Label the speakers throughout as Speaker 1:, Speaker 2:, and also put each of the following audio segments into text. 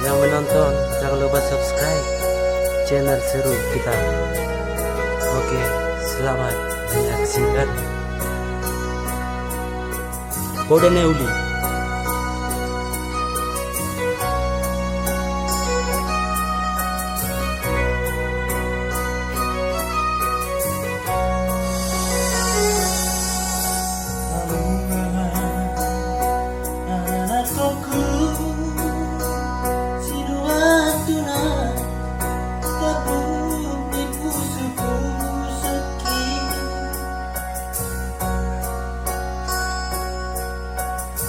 Speaker 1: yang menonton jangan lupa subscribe channel seru kita. Oke, selamat menyaksikan. Kode Neuli.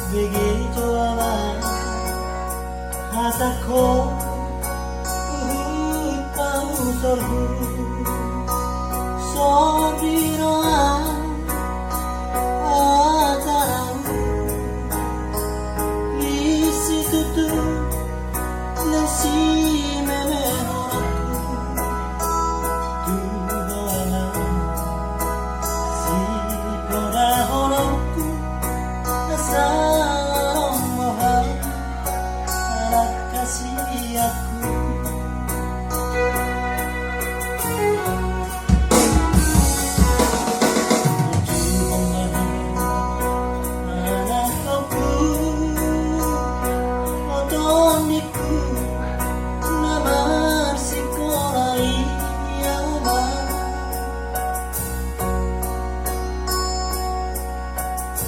Speaker 2: Begitu aman hataku pausarku sobiroan ataramu isi tutu lesi memeroraku tudoana si poraholaku asal mohon anak kasih aku.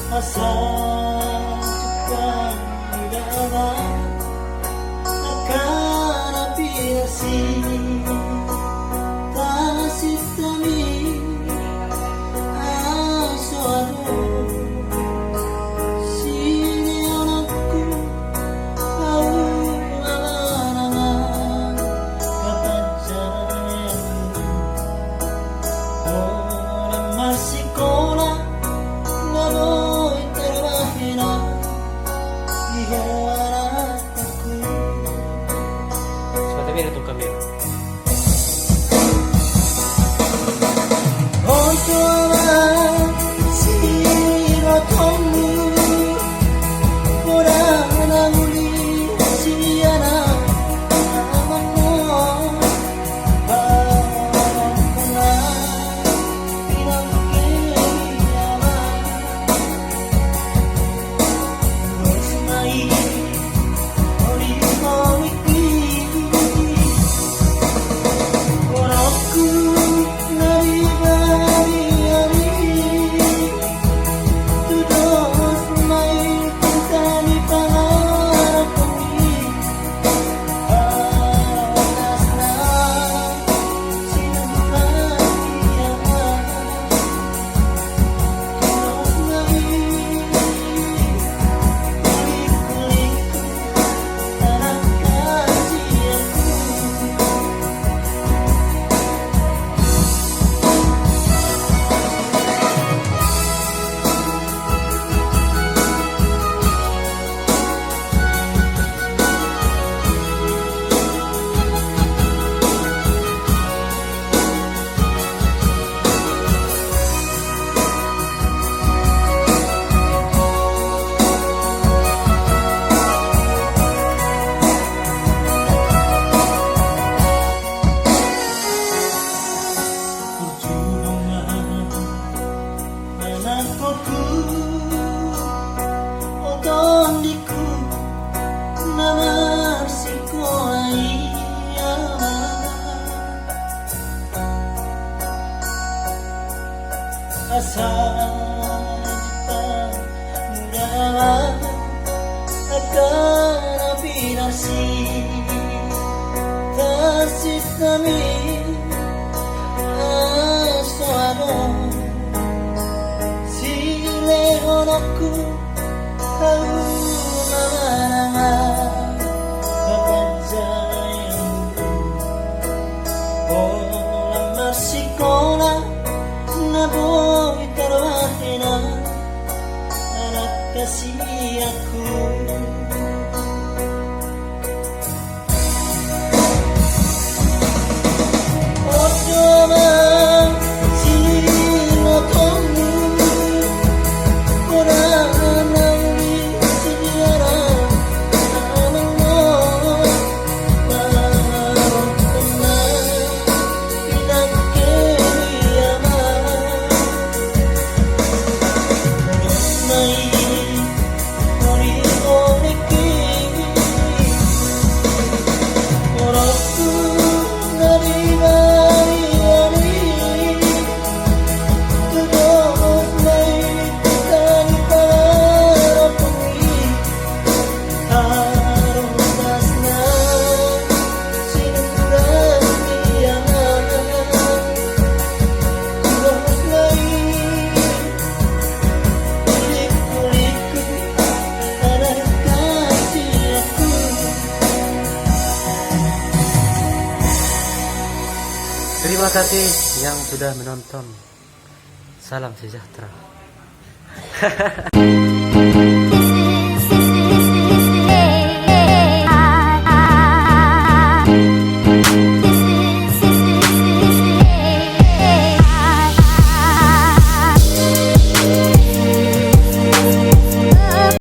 Speaker 2: Asa cepat dalam akan apirasi tasik kami asuadu sini anakku kau larangan kepanjanganmu orang masih kola ngabo
Speaker 1: Mira tu camino. Asal mudah akan apinasi tasik kami asuado sile honokku kau larangan kepanjanganmu orang masih kola naboy tarwahina anak kasih aku.
Speaker 3: Terima kasih yang sudah menonton. Salam sejahtera.